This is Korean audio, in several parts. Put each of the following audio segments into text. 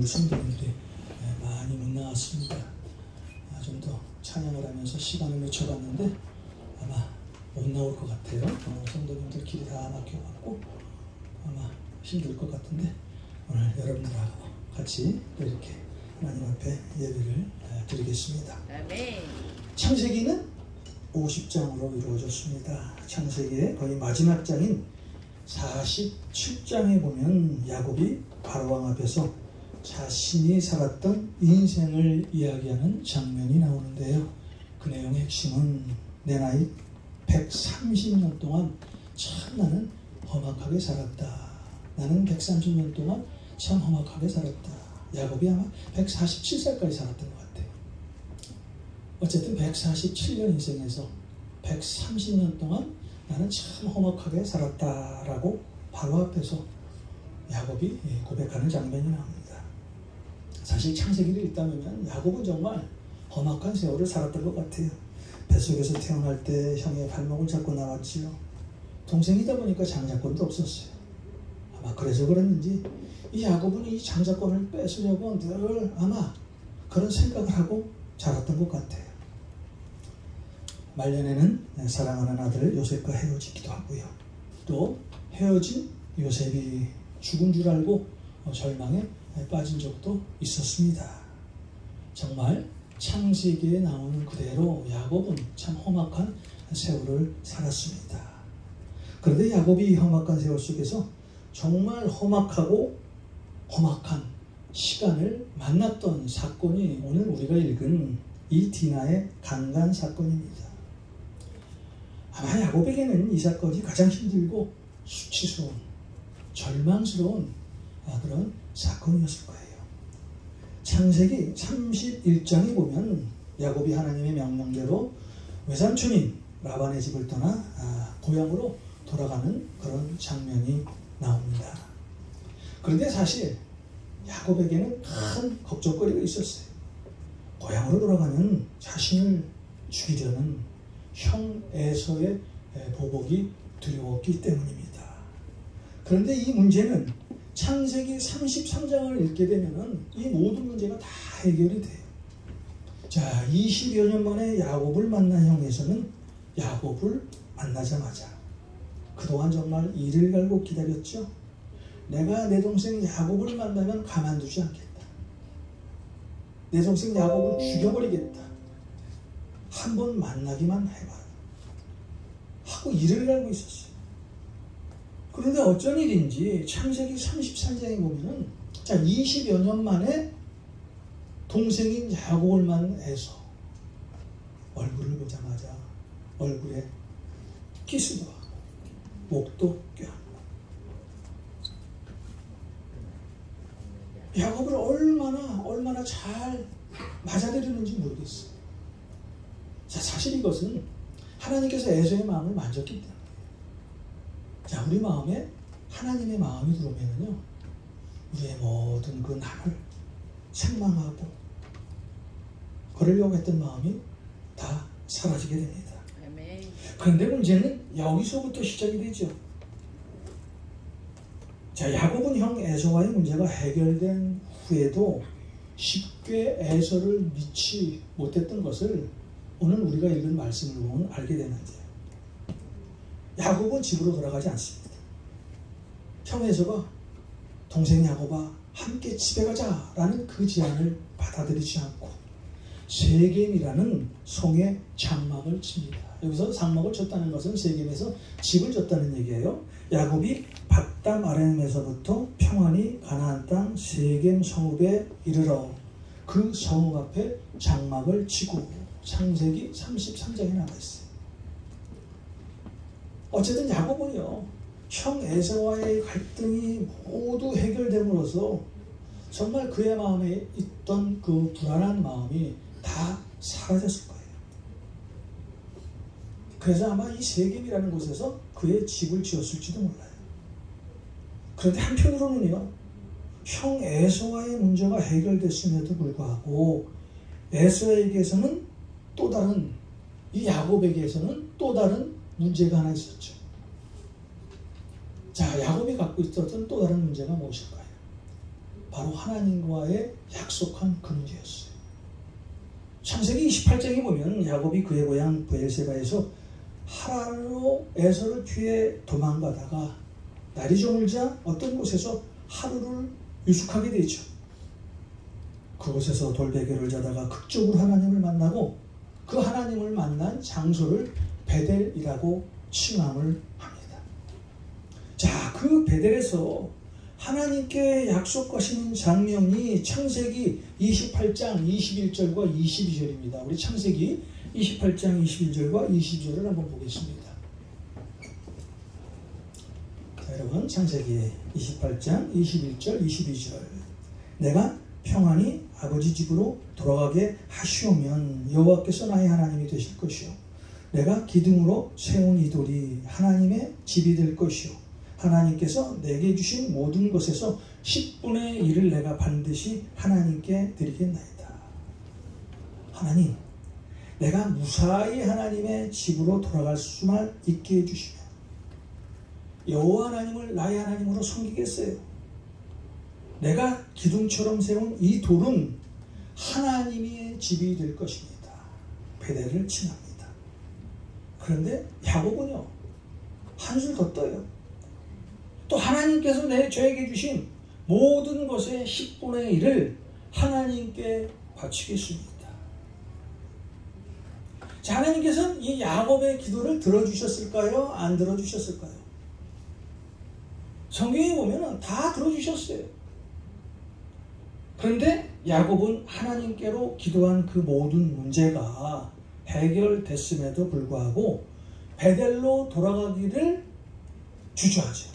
우리 성도님들이 많이 못 나왔습니다. 좀 더 찬양을 하면서 시간을 늦춰봤는데 아마 못 나올 것 같아요. 성도님들 길이 다 막혀갖고 아마 힘들 것 같은데 오늘 여러분들하고 같이 이렇게 하나님 앞에 예배를 드리겠습니다. 아멘. 창세기는 50장으로 이루어졌습니다. 창세기의 거의 마지막 장인 47장에 보면 야곱이 바로왕 앞에서 자신이 살았던 인생을 이야기하는 장면이 나오는데요. 그 내용의 핵심은 내 나이 130년 동안 참 나는 험악하게 살았다. 나는 130년 동안 참 험악하게 살았다. 야곱이 아마 147살까지 살았던 것 같아요. 어쨌든 147년 인생에서 130년 동안 나는 참 험악하게 살았다라고 바로 앞에서 야곱이 고백하는 장면이 나옵니다. 사실 창세기를 읽다 보면 야곱은 정말 험악한 세월을 살았던 것 같아요. 뱃속에서 태어날 때 형의 발목을 잡고 나왔지요. 동생이다 보니까 장자권도 없었어요. 아마 그래서 그랬는지 이 야곱은 이 장자권을 뺏으려고 늘 아마 그런 생각을 하고 자랐던 것 같아요. 말년에는 사랑하는 아들 요셉과 헤어지기도 하고요. 또 헤어진 요셉이 죽은 줄 알고 절망에 빠진 적도 있었습니다. 정말 창세기에 나오는 그대로 야곱은 참 험악한 세월을 살았습니다. 그런데 야곱이 이 험악한 세월 속에서 정말 험악하고 험악한 시간을 만났던 사건이 오늘 우리가 읽은 이 디나의 강간 사건입니다. 아마 야곱에게는 이 사건이 가장 힘들고 수치스러운 절망스러운 그런 사건이었을 거예요. 창세기 31장에 보면 야곱이 하나님의 명령대로 외삼촌인 라반의 집을 떠나 고향으로 돌아가는 그런 장면이 나옵니다. 그런데 사실 야곱에게는 큰 걱정거리가 있었어요. 고향으로 돌아가면 자신을 죽이려는 형 에서의 보복이 두려웠기 때문입니다. 그런데 이 문제는 창세기 33장을 읽게 되면 이 모든 문제가 다 해결이 돼요. 자, 20여 년 만에 야곱을 만난 형 에서는 야곱을 만나자마자 그동안 정말 이를 갈고 기다렸죠. 내가 내 동생 야곱을 만나면 가만두지 않겠다. 내 동생 야곱을 죽여버리겠다. 한번 만나기만 해봐 하고 이를 갈고 있었어요. 그런데 어쩐 일인지 창세기 33장에 보면은 20여 년 만에 동생인 야곱을 만난 에서 얼굴을 보자마자 얼굴에 키스도 하고 목도 껴안고 야곱을 얼마나 잘 맞아들이는지 모르겠어요. 자, 사실 이것은 하나님께서 에서의 마음을 만졌기 때문에 자, 우리 마음에 하나님의 마음이 들어오면요 우리의 모든 그 남을 책망하고 그러려고 했던 마음이 다 사라지게 됩니다. 그런데 문제는 여기서부터 시작이 되죠. 자, 야곱은 형 에서와의 문제가 해결된 후에도 쉽게 에서를 믿지 못했던 것을 오늘 우리가 읽은 말씀을 보면 알게 되는데요. 야곱은 집으로 돌아가지 않습니다. 형 에서가 동생 야곱아 함께 집에 가자라는 그 제안을 받아들이지 않고 세겜이라는 성에 장막을 칩니다. 여기서 장막을 쳤다는 것은 세겜에서 집을 졌다는 얘기예요. 야곱이 밧담 아람에서부터 평안히 가나안 땅 세겜 성읍에 이르러 그 성읍 앞에 장막을 치고 창세기 33장에 나와 있어요. 어쨌든 야곱은요 형 에서와의 갈등이 모두 해결됨으로써 정말 그의 마음에 있던 그 불안한 마음이 다 사라졌을 거예요. 그래서 아마 이 세겜이라는 곳에서 그의 집을 지었을지도 몰라요. 그런데 한편으로는요 형 에서와의 문제가 해결됐음에도 불구하고 에서에게서는 또 다른 이 야곱에게서는 또 다른 문제가 하나 있었죠. 자, 야곱이 갖고 있었던 또 다른 문제가 무엇일까요? 바로 하나님과의 약속한 그 문제였어요. 창세기 28장에 보면 야곱이 그의 고향 브엘세바에서 하루로 에서를 뒤에 도망가다가 날이 저물자 어떤 곳에서 하루를 유숙하게 되죠. 그곳에서 돌베개를 자다가 극적으로 하나님을 만나고 그 하나님을 만난 장소를 베델이라고 칭함을 합니다. 자, 그 베델에서 하나님께 약속하시는 장면이 창세기 28장 21절과 22절입니다. 우리 창세기 28장 21절과 22절을 한번 보겠습니다. 자, 여러분, 창세기 28장 21절 22절. 내가 평안히 아버지 집으로 돌아가게 하시오면 여호와께서 나의 하나님이 되실 것이요 내가 기둥으로 세운 이 돌이 하나님의 집이 될 것이요 하나님께서 내게 주신 모든 것에서 10분의 1을 내가 반드시 하나님께 드리겠나이다. 하나님, 내가 무사히 하나님의 집으로 돌아갈 수만 있게 해주시면 여호와 하나님을 나의 하나님으로 섬기겠어요. 내가 기둥처럼 세운 이 돌은 하나님의 집이 될 것입니다. 베델을 칭합니다. 그런데 야곱은요, 한술 더 떠요. 또 하나님께서 저에게 주신 모든 것의 10분의 1을 하나님께 바치겠습니다. 자, 하나님께서는 이 야곱의 기도를 들어주셨을까요? 안 들어주셨을까요? 성경에 보면 다 들어주셨어요. 그런데 야곱은 하나님께로 기도한 그 모든 문제가 해결됐음에도 불구하고 베델로 돌아가기를 주저하죠.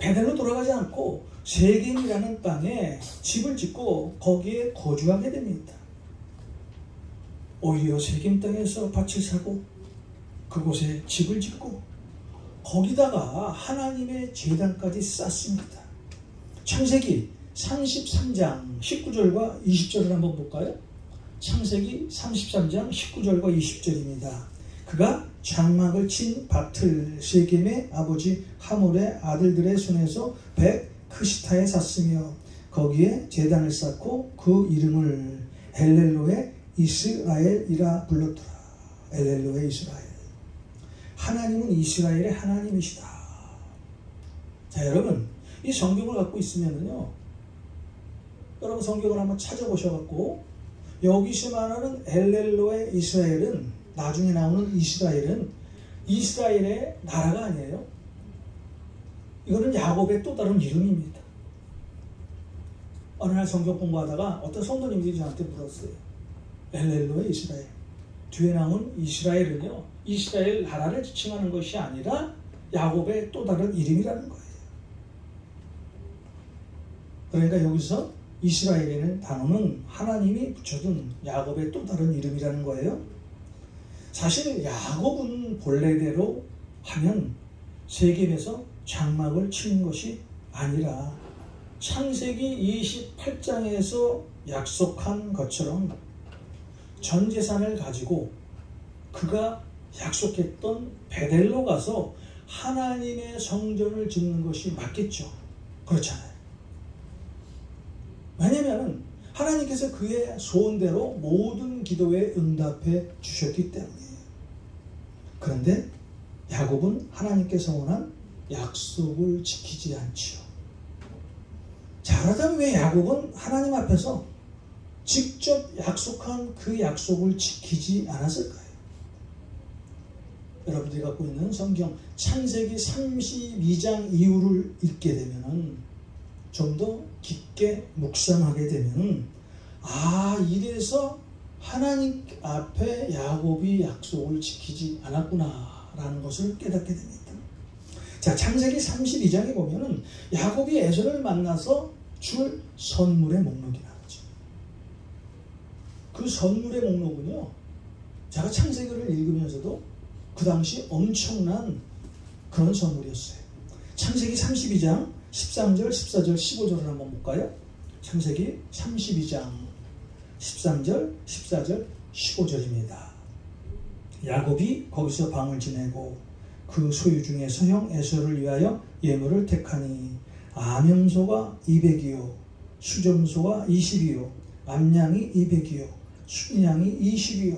베델로 돌아가지 않고 세겜이라는 땅에 집을 짓고 거기에 거주하게 됩니다. 오히려 세겜 땅에서 밭을 사고 그곳에 집을 짓고 거기다가 하나님의 제단까지 쌓습니다. 창세기 33장 19절과 20절을 한번 볼까요? 창세기 33장 19절과 20절입니다. 그가 장막을 친 밭을 세겜의 아버지 하몰의 아들들의 손에서 벳크시타에 샀으며 거기에 제단을 쌓고 그 이름을 엘렐로의 이스라엘이라 불렀더라. 엘렐로의 이스라엘. 하나님은 이스라엘의 하나님이시다. 자, 여러분, 이 성경을 갖고 있으면요, 여러분 성경을 한번 찾아보셔갖고 여기서 말하는 엘렐로의 이스라엘은, 나중에 나오는 이스라엘은 이스라엘의 나라가 아니에요. 이거는 야곱의 또 다른 이름입니다. 어느 날 성경 공부하다가 어떤 성도님들이 저한테 물었어요. 엘렐로의 이스라엘. 뒤에 나온 이스라엘은요, 이스라엘 나라를 지칭하는 것이 아니라 야곱의 또 다른 이름이라는 거예요. 그러니까 여기서 이스라엘이라는 단어는 하나님이 붙여둔 야곱의 또 다른 이름이라는 거예요. 사실 야곱은 본래대로 하면 세겜에서 장막을 치는 것이 아니라 창세기 28장에서 약속한 것처럼 전 재산을 가지고 그가 약속했던 베델로 가서 하나님의 성전을 짓는 것이 맞겠죠. 그렇잖아요. 왜냐하면 하나님께서 그의 소원대로 모든 기도에 응답해 주셨기 때문이에요. 그런데 야곱은 하나님께서 원한 약속을 지키지 않지요. 자, 그렇다면 왜 야곱은 하나님 앞에서 직접 약속한 그 약속을 지키지 않았을까요? 여러분들이 갖고 있는 성경 창세기 32장 이후를 읽게 되면 좀 더 깊게 묵상하게 되면 이래서 하나님 앞에 야곱이 약속을 지키지 않았구나 라는 것을 깨닫게 됩니다. 자, 창세기 32장에 보면은 야곱이 에서를 만나서 줄 선물의 목록이 나오죠. 그 선물의 목록은요, 제가 창세기를 읽으면서도 그 당시 엄청난 그런 선물이었어요. 창세기 32장 13절, 14절, 15절을 한번 볼까요? 창세기 32장 13절, 14절, 15절입니다. 야곱이 거기서 방을 지내고 그 소유 중에서 형 에서를 위하여 예물을 택하니 암염소가 200이요 수점소가 20이요 암양이 200이요 순양이 20이요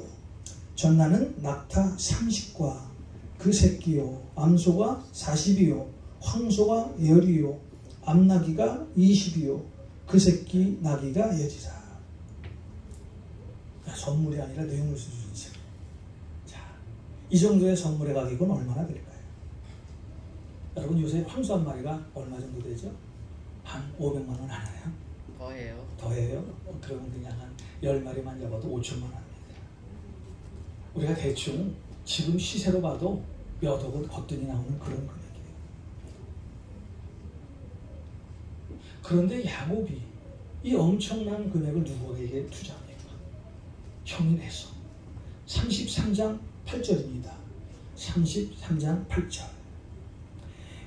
전나는 낙타 30과 그 새끼요 암소가 40이요 황소가 10이요 암나귀가 20이요 그 새끼 나귀가 10이라. 선물이 아니라 내용물 수준이죠. 자, 이 정도의 선물의 가격은 얼마나 될까요? 여러분 요새 황소 한 마리가 얼마 정도 되죠? 한 500만 원 하나요? 더해요. 더해요? 그러면 그냥 한 10마리만 잡아도 5천만 원입니다. 우리가 대충 지금 시세로 봐도 몇 억은 거뜬히 나오는 그런 금액이에요. 그런데 야곱이 이 엄청난 금액을 누구에게 투자합니까? 형이 내서 33장 8절입니다. 33장 8절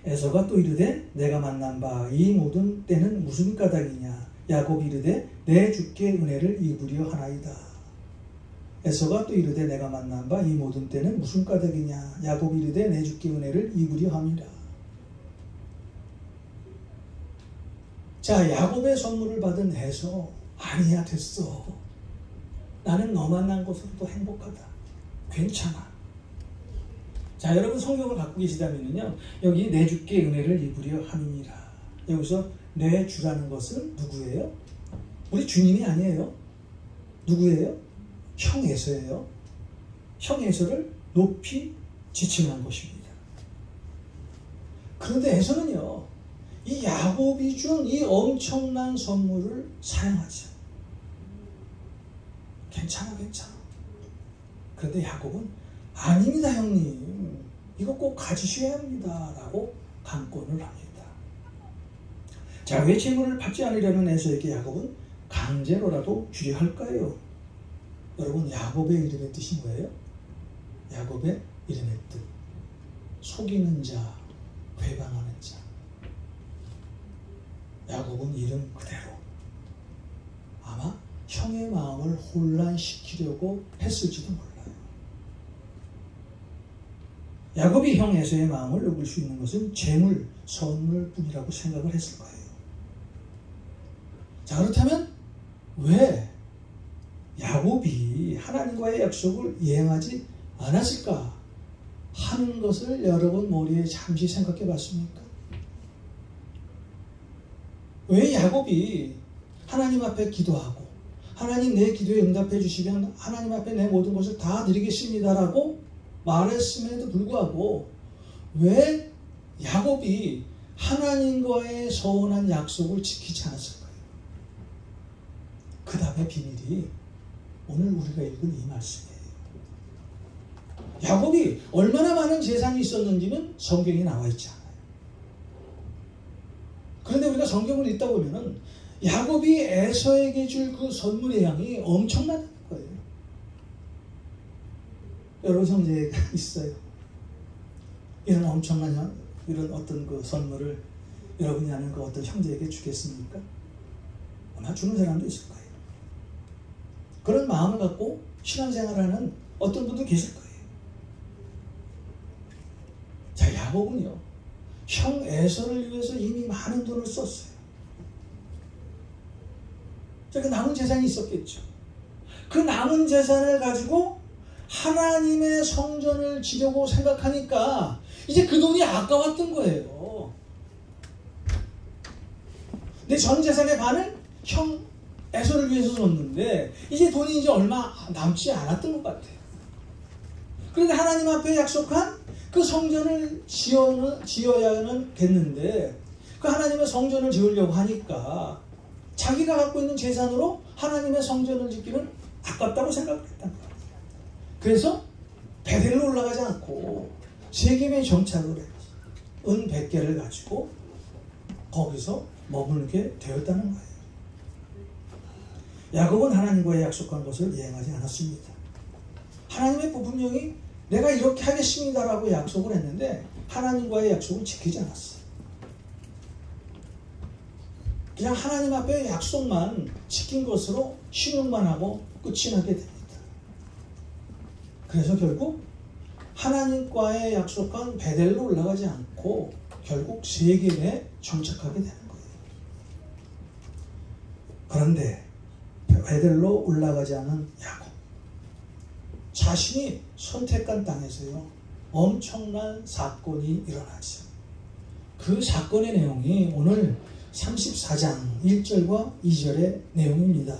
에서가 또 이르되 내가 만난 바 이 모든 때는 무슨 까닭이냐 야곱이 이르되 내 주께 은혜를 입으려 하나이다. 에서가 또 이르되 내가 만난 바 이 모든 때는 무슨 까닭이냐 야곱이 이르되 내 주께 은혜를 입으려 함이라. 자, 야곱의 선물을 받은 에서 아니야 됐어. 나는 너 만난 것으로도 행복하다. 괜찮아. 자, 여러분 성경을 갖고 계시다면요. 여기 내 주께 은혜를 입으려 함이니라. 여기서 내 주라는 것은 누구예요? 우리 주님이 아니에요. 누구예요? 형 에서예요. 형 에서를 높이 지칭한 것입니다. 그런데 에서는요. 이 야곱이 준 이 엄청난 선물을 사용하죠. 괜찮아. 그런데 야곱은 아닙니다 형님. 이거 꼭 가지셔야 합니다. 라고 강권을 합니다. 자, 왜 재물을 받지 않으려는 에서에게 야곱은 강제로라도 주려 할까요? 여러분 야곱의 이름의 뜻이 뭐예요? 야곱의 이름의 뜻. 속이는 자, 회방하는 자. 야곱은 이름 그대로 아마 형의 마음을 혼란시키려고 했을지도 몰라요. 야곱이 형 에서의 마음을 녹일 수 있는 것은 재물, 선물뿐이라고 생각을 했을 거예요. 자, 그렇다면 왜 야곱이 하나님과의 약속을 이행하지 않았을까 하는 것을 여러분 머리에 잠시 생각해 봤습니까? 왜 야곱이 하나님 앞에 기도하고 하나님 내 기도에 응답해 주시면 하나님 앞에 내 모든 것을 다 드리겠습니다라고 말했음에도 불구하고 왜 야곱이 하나님과의 서운한 약속을 지키지 않았을까요? 그 다음에 비밀이 오늘 우리가 읽은 이 말씀이에요. 야곱이 얼마나 많은 재산이 있었는지는 성경에 나와 있지 않아요. 그런데 우리가 성경을 읽다 보면은 야곱이 에서에게 줄 그 선물의 양이 엄청나다는 거예요. 여러분 형제가 있어요. 이런 엄청난 이런 어떤 그 선물을 여러분이 아는 그 어떤 형제에게 주겠습니까? 아마 주는 사람도 있을 거예요. 그런 마음을 갖고 신앙생활하는 어떤 분도 계실 거예요. 자, 야곱은요. 형 에서를 위해서 이미 많은 돈을 썼어요. 그 남은 재산이 있었겠죠. 그 남은 재산을 가지고 하나님의 성전을 지려고 생각하니까 이제 그 돈이 아까웠던 거예요. 내 전 재산의 반을 형 에서를 위해서 줬는데 이제 돈이 이제 얼마 남지 않았던 것 같아요. 그런데 하나님 앞에 약속한 그 성전을 지어야는 됐는데 그 하나님의 성전을 지으려고 하니까 자기가 갖고 있는 재산으로 하나님의 성전을 짓기는 아깝다고 생각을 했단 거예요. 그래서 베델로 올라가지 않고 세겜에 정착을 했지. 은 100개를 가지고 거기서 머물게 되었다는 거예요. 야곱은 하나님과의 약속한 것을 이행하지 않았습니다. 하나님의 분명히 내가 이렇게 하겠습니다라고 약속을 했는데 하나님과의 약속을 지키지 않았어요. 그냥 하나님 앞에 약속만 지킨 것으로 신용만 하고 끝이 나게 됩니다. 그래서 결국 하나님과의 약속한 베델로 올라가지 않고 결국 세겜에 정착하게 되는 거예요. 그런데 베델로 올라가지 않은 야곱, 자신이 선택한 땅에서요 엄청난 사건이 일어나죠. 그 사건의 내용이 오늘 34장 1절과 2절의 내용입니다.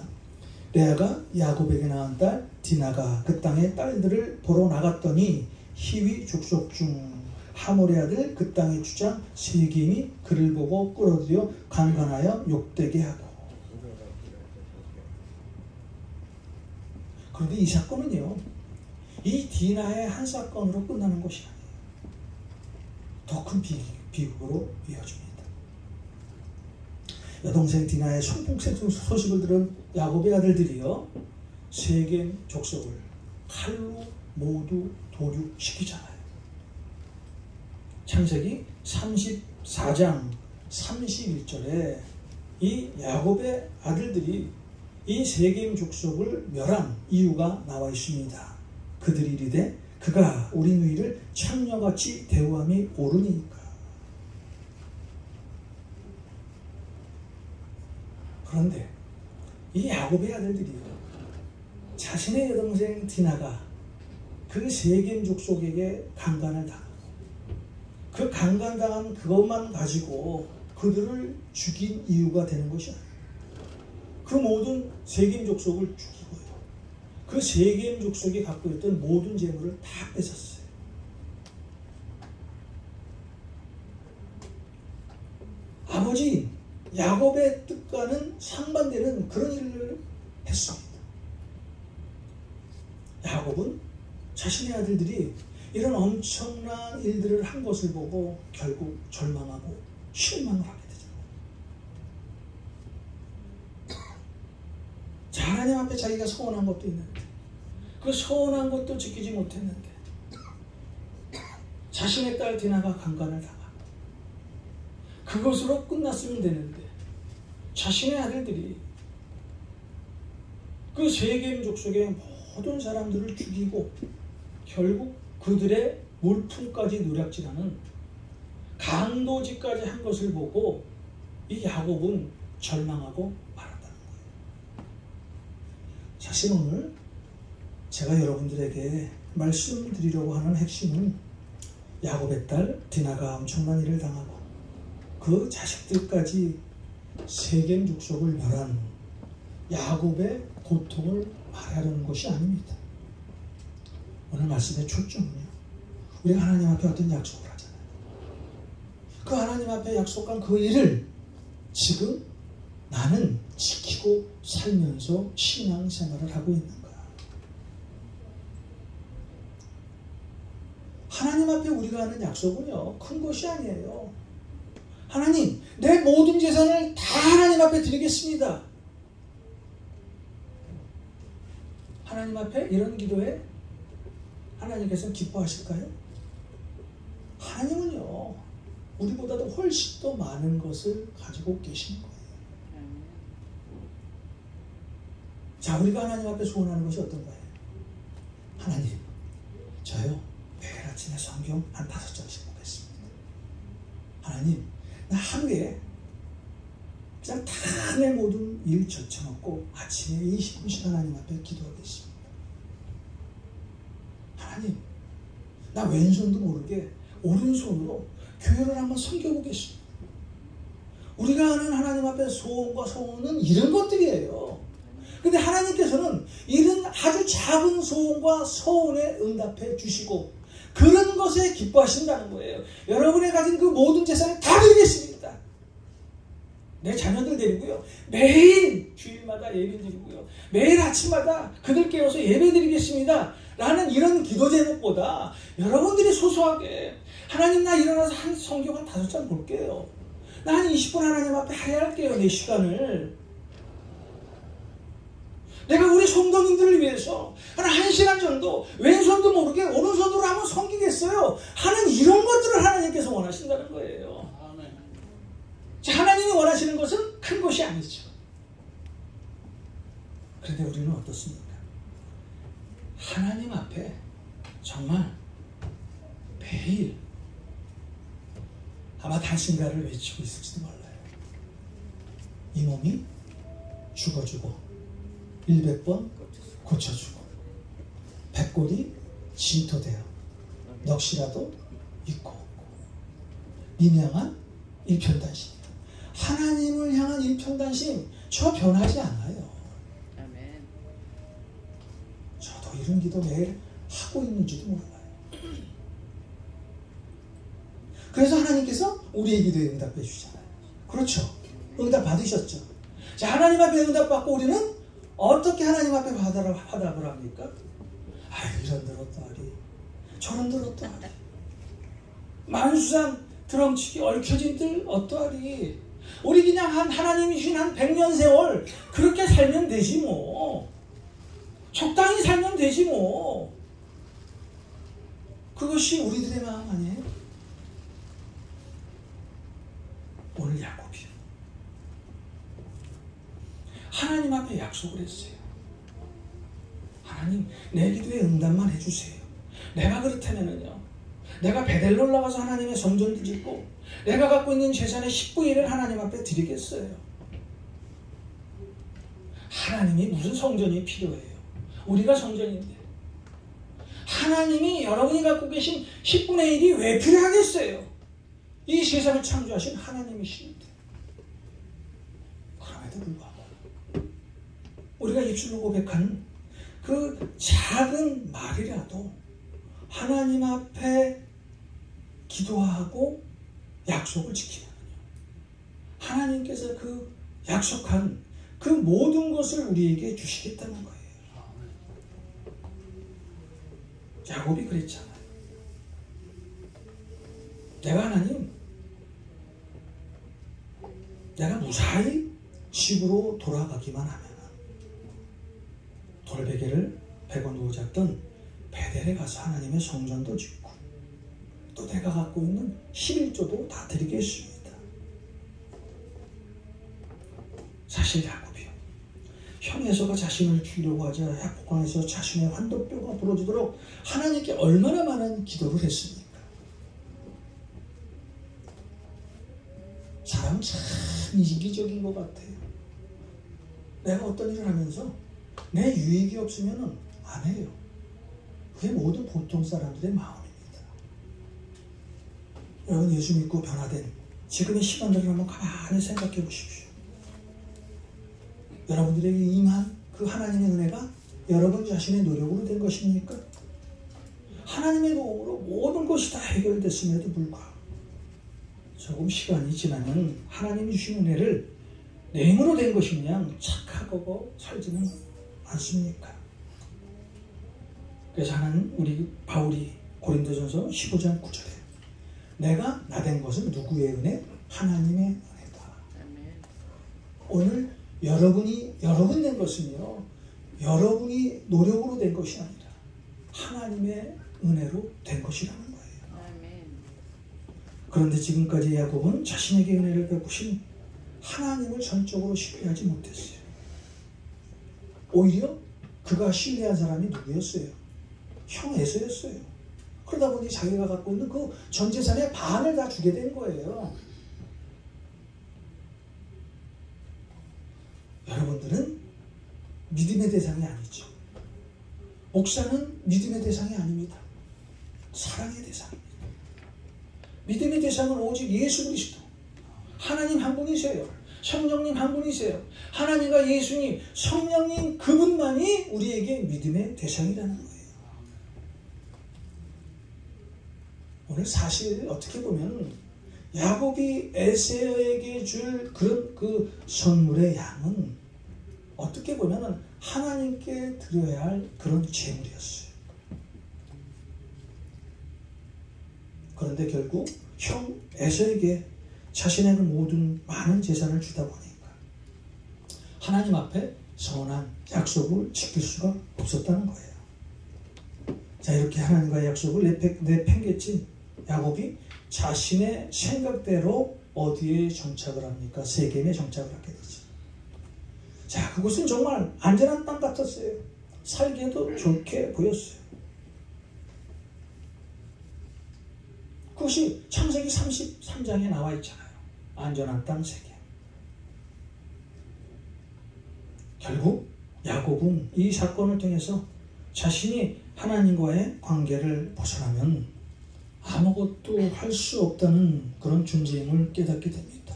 레아가 야곱에게 낳은 딸 디나가 그 땅의 딸들을 보러 나갔더니 히위 족속 중 하몰의 아들 그 땅의 주장 세겜이 그를 보고 끌어들여 강간하여 욕되게 하고. 그런데 이 사건은요, 이 디나의 한 사건으로 끝나는 것이 아니에요. 더 큰 비극으로 이어집니다. 여동생 디나의 성폭행 소식을 들은 야곱의 아들들이요 세겜 족속을 칼로 모두 도륙시키잖아요. 창세기 34장 31절에 이 야곱의 아들들이 이 세겜 족속을 멸한 이유가 나와 있습니다. 그들이 이르되 그가 우리 누이를 창녀같이 대우함이 옳으니까. 그런데 이 야곱의 아들들이 자신의 여동생 디나가 그 세겜 족속에게 강간을 당하고 그 강간당한 그것만 가지고 그들을 죽인 이유가 되는 것이 아니에요. 그 모든 세겜 족속을 죽이고요. 그 세겜 족속이 갖고 있던 모든 재물을 다 뺏었어요. 아버지 야곱의 뜻과는 상반되는 그런 일을 했습니다. 야곱은 자신의 아들들이 이런 엄청난 일들을 한 것을 보고 결국 절망하고 실망을 하게 되잖아요. 자, 하나님 앞에 자기가 서원한 것도 있는데 그 서원한 것도 지키지 못했는데 자신의 딸 디나가 강간을 당하고 그것으로 끝났으면 되는데 자신의 아들들이 그 세겜 족속의 모든 사람들을 죽이고 결국 그들의 물품까지 노략질하는 강도질까지 한 것을 보고 이 야곱은 절망하고 말았다는 거예요. 사실 오늘 제가 여러분들에게 말씀드리려고 하는 핵심은 야곱의 딸 디나가 엄청난 일을 당하고 그 자식들까지 세겜 족속을 멸한 야곱의 고통을 말하려는 것이 아닙니다. 오늘 말씀의 초점은요, 우리가 하나님 앞에 어떤 약속을 하잖아요. 그 하나님 앞에 약속한 그 일을 지금 나는 지키고 살면서 신앙생활을 하고 있는 거야. 하나님 앞에 우리가 하는 약속은요 큰 것이 아니에요. 하나님, 내 모든 재산을 다 하나님 앞에 드리겠습니다. 하나님 앞에 이런 기도에 하나님께서 기뻐하실까요? 하나님은요 우리보다도 훨씬 더 많은 것을 가지고 계시는 거예요. 자, 우리가 하나님 앞에 소원하는 것이 어떤 거예요? 하나님, 저요 매일 아침에 성경 한 5장씩 보겠습니다. 하나님, 나 하루에 그냥 다 내 모든 일 젖혀놓고 아침에 20분씩 하나님 앞에 기도하겠습니다. 하나님, 나 왼손도 모르게 오른손으로 교회를 한번 섬겨보겠습니다. 우리가 하는 하나님 앞에 소원과 소원은 이런 것들이에요. 근데 하나님께서는 이런 아주 작은 소원과 소원에 응답해 주시고 그런 것에 기뻐하신다는 거예요. 여러분이 가진 그 모든 재산을 다 드리겠습니다. 내 자녀들 데리고요. 매일 주일마다 예배 드리고요. 매일 아침마다 그들 깨워서 예배 드리겠습니다. 라는 이런 기도 제목보다 여러분들이 소소하게 하나님, 나 일어나서 한 성경 한 5장 볼게요. 나 한 20분 하나님 앞에 할애할게요. 내 시간을. 내가 우리 성도님들을 위해서 한 1시간 정도 왼손도 모르게 오른손으로 한번 섬기겠어요 하는 이런 것들을 하나님께서 원하신다는 거예요. 자, 하나님이 원하시는 것은 큰 것이 아니죠. 그런데 우리는 어떻습니까? 하나님 앞에 정말 매일 아마 단신가를 외치고 있을지도 몰라요. 이 몸이 죽어주고 100번 고쳐주고 백골이 진토되어 넋이라도 있고 민영한 일편단심이다. 하나님을 향한 일편단심, 저 변하지 않아요. 아멘. 저도 이런 기도 매일 하고 있는지도 몰라요. 그래서 하나님께서 우리의 기도에 응답해 주잖아요. 그렇죠? 응답 받으셨죠? 자, 하나님 앞에 응답 받고 우리는 어떻게 하나님 앞에 화답을 합니까? 아유, 이런 들었다리, 저런 들었다리, 만수상 드렁치기 얽혀진 들 어떠하리. 우리 그냥 하나님이 주신 한 100년 세월 그렇게 살면 되지 뭐. 적당히 살면 되지 뭐. 그것이 우리들의 마음 아니에요? 오늘 야곱이요. 하나님 앞에 약속을 했어요. 하나님, 내 기도에 응답만 해주세요. 내가 그렇다면은요, 내가 베델로 올라가서 하나님의 성전도 짓고 내가 갖고 있는 재산의 10분의 1을 하나님 앞에 드리겠어요. 하나님이 무슨 성전이 필요해요? 우리가 성전인데 하나님이 여러분이 갖고 계신 10분의 1이 왜 필요하겠어요? 이 세상을 창조하신 하나님이시는데. 그럼에도 불구하고 우리가 입술로 고백하는 그 작은 말이라도 하나님 앞에 기도하고 약속을 지키면요, 하나님께서 그 약속한 그 모든 것을 우리에게 주시겠다는 거예요. 야곱이 그랬잖아요. 내가 무사히 집으로 돌아가기만 하면 돌베개를 베고 누워 잤던 베델에 가서 하나님의 성전도 짓고 또 내가 갖고 있는 11조도 다 드리겠습니다. 사실 야곱이요, 형 에서가 자신을 죽이려고 하자 약복강에서 자신의 환도뼈가 부러지도록 하나님께 얼마나 많은 기도를 했습니까? 사람은 참 이기적인 것 같아요. 내가 어떤 일을 하면서 내 유익이 없으면 안 해요. 그게 모든 보통 사람들의 마음입니다. 여러분, 예수 믿고 변화된 지금의 시간들을 한번 가만히 생각해 보십시오. 여러분들에게 임한 그 하나님의 은혜가 여러분 자신의 노력으로 된 것입니까? 하나님의 도움으로 모든 것이 다 해결됐음에도 불구하고 조금 시간이 지나면 하나님이 주신 은혜를 내 힘으로 된 것이냐 착하고 살지는 않습니까? 그래서 하나님, 우리 바울이 고린도전서 15장 9절에 내가 나된 것은 누구의 은혜? 하나님의 은혜다. 오늘 여러분 된 것은요, 여러분이 노력으로 된 것이 아니라 하나님의 은혜로 된 것이라는 거예요. 그런데 지금까지 야곱은 자신에게 은혜를 베푸신 하나님을 전적으로 신뢰하지 못했어요. 오히려 그가 신뢰한 사람이 누구였어요? 형 에서였어요. 그러다 보니 자기가 갖고 있는 그 전 재산의 반을 다 주게 된 거예요. 여러분들은 믿음의 대상이 아니죠. 목사는 믿음의 대상이 아닙니다. 사랑의 대상입니다. 믿음의 대상은 오직 예수 그리스도, 하나님 한 분이세요. 성령님 한 분이세요. 하나님과 예수님, 성령님 그분만이 우리에게 믿음의 대상이라는 거예요. 오늘 사실 어떻게 보면 야곱이 에세어에게 줄 그런 그 선물의 양은 어떻게 보면 하나님께 드려야 할 그런 재물이었어요. 그런데 결국 형 에서에게 자신의 그 모든 많은 재산을 주다 보니까 하나님 앞에 선한 약속을 지킬 수가 없었다는 거예요. 자, 이렇게 하나님과의 약속을 내팽개친 야곱이 자신의 생각대로 어디에 정착을 합니까? 세겜에 정착을 하게 되죠. 자, 그곳은 정말 안전한 땅 같았어요. 살기에도 좋게 보였어요. 그것이 창세기 33장에 나와 있잖아요. 안전한 땅 세계. 결국 야곱은 이 사건을 통해서 자신이 하나님과의 관계를 벗어나면 아무것도 할 수 없다는 그런 존재임을 깨닫게 됩니다.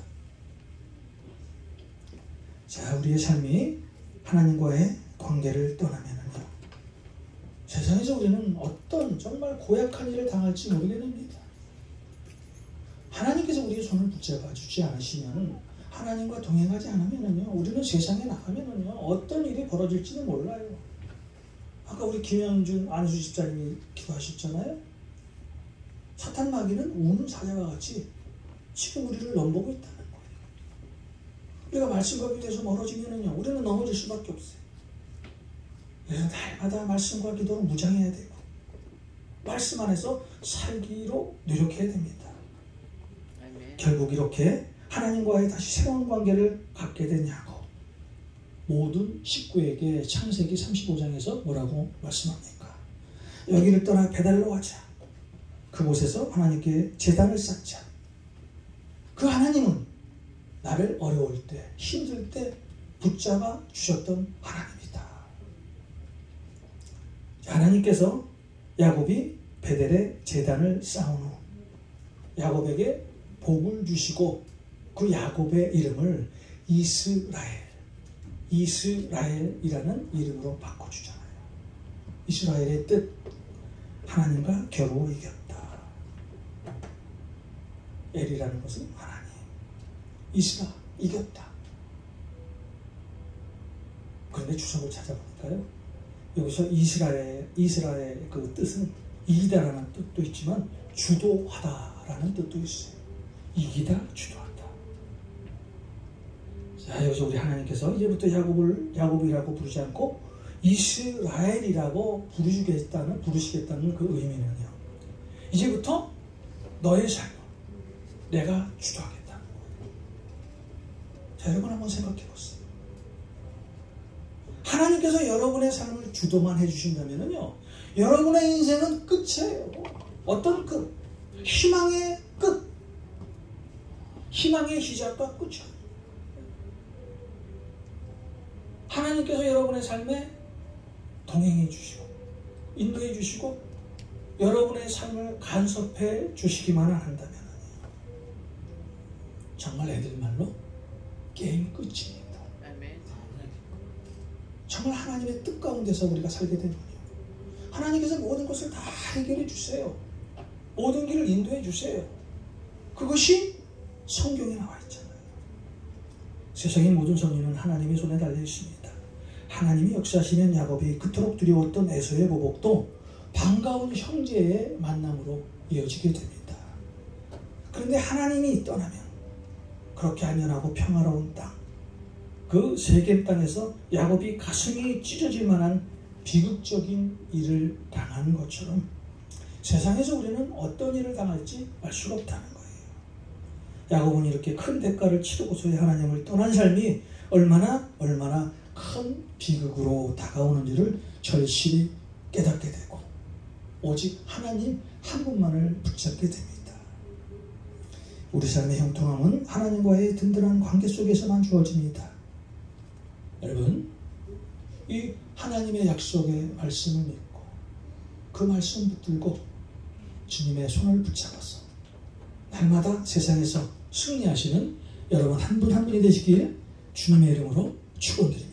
자, 우리의 삶이 하나님과의 관계를 떠나면은요, 세상에서 우리는 어떤 정말 고약한 일을 당할지 모르게 됩니다. 하나님께서 우리의 손을 붙잡아 주지 않으시면, 하나님과 동행하지 않으면은요, 우리는 세상에 나가면은요, 어떤 일이 벌어질지는 몰라요. 아까 우리 김현준 안수 집사님이 기도하셨잖아요. 사탄 마귀는 우는 사자와 같이 지금 우리를 넘보고 있다는 거예요. 우리가 말씀과 기도에서 멀어지면은요, 우리는 넘어질 수밖에 없어요. 그래서 날마다 말씀과 기도로 무장해야 되고, 말씀 안에서 살기로 노력해야 됩니다. 결국 이렇게 하나님과의 다시 새로운 관계를 갖게 된 야곱, 모든 식구에게 창세기 35장에서 뭐라고 말씀합니까? 여기를 떠나 베달로 가자. 그곳에서 하나님께 제단을 쌓자. 그 하나님은 나를 어려울 때, 힘들 때 붙잡아 주셨던 하나님이다. 하나님께서 야곱이 베델에 제단을 쌓은 후 야곱에게 복을 주시고 그 야곱의 이름을 이스라엘이라는 이름으로 바꿔주잖아요. 이스라엘의 뜻, 하나님과 겨루 이겼다. 엘이라는 것은 하나님, 이스라, 이겼다. 그런데 주석을 찾아보니까요, 여기서 이스라엘 그 뜻은 이기다라는 뜻도 있지만 주도하다라는 뜻도 있어요. 이기다, 주도한다. 자, 여기서 우리 하나님께서 이제부터 야곱이라고 부르지 않고 이스라엘이라고 부르시겠다는 그 의미는요, 이제부터 너의 삶을 내가 주도하겠다는 거예요. 자, 여러분 한번 생각해 보세요. 하나님께서 여러분의 삶을 주도만 해주신다면요, 여러분의 인생은 끝이에요. 어떤 끝? 희망의 끝. 희망의 시작과 끝이에요. 하나님께서 여러분의 삶에 동행해 주시고 인도해 주시고 여러분의 삶을 간섭해 주시기만 한다면 정말 애들 말로 게임 끝입니다. 정말 하나님의 뜻 가운데서 우리가 살게 되면요, 하나님께서 모든 것을 다 해결해 주세요. 모든 길을 인도해 주세요. 그것이 성경에 나와 있잖아요. 세상의 모든 섭리는 하나님의 손에 달려 있습니다. 하나님이 역사하시면 야곱이 그토록 두려웠던 에서의 보복도 반가운 형제의 만남으로 이어지게 됩니다. 그런데 하나님이 떠나면 그렇게 안전하고 평화로운 땅, 그 세겜 땅에서 야곱이 가슴이 찢어질 만한 비극적인 일을 당한 것처럼 세상에서 우리는 어떤 일을 당할지 알 수가 없다는 거예요. 야곱은 이렇게 큰 대가를 치르고서야 하나님을 떠난 삶이 얼마나 큰 비극으로 다가오는지를 절실히 깨닫게 되고 오직 하나님 한 분만을 붙잡게 됩니다. 우리 삶의 형통함은 하나님과의 든든한 관계 속에서만 주어집니다. 여러분, 이 하나님의 약속의 말씀을 믿고 그 말씀 붙들고 주님의 손을 붙잡아서 날마다 세상에서 승리하시는 여러분 한 분 한 분이 되시길 주님의 이름으로 축원드립니다.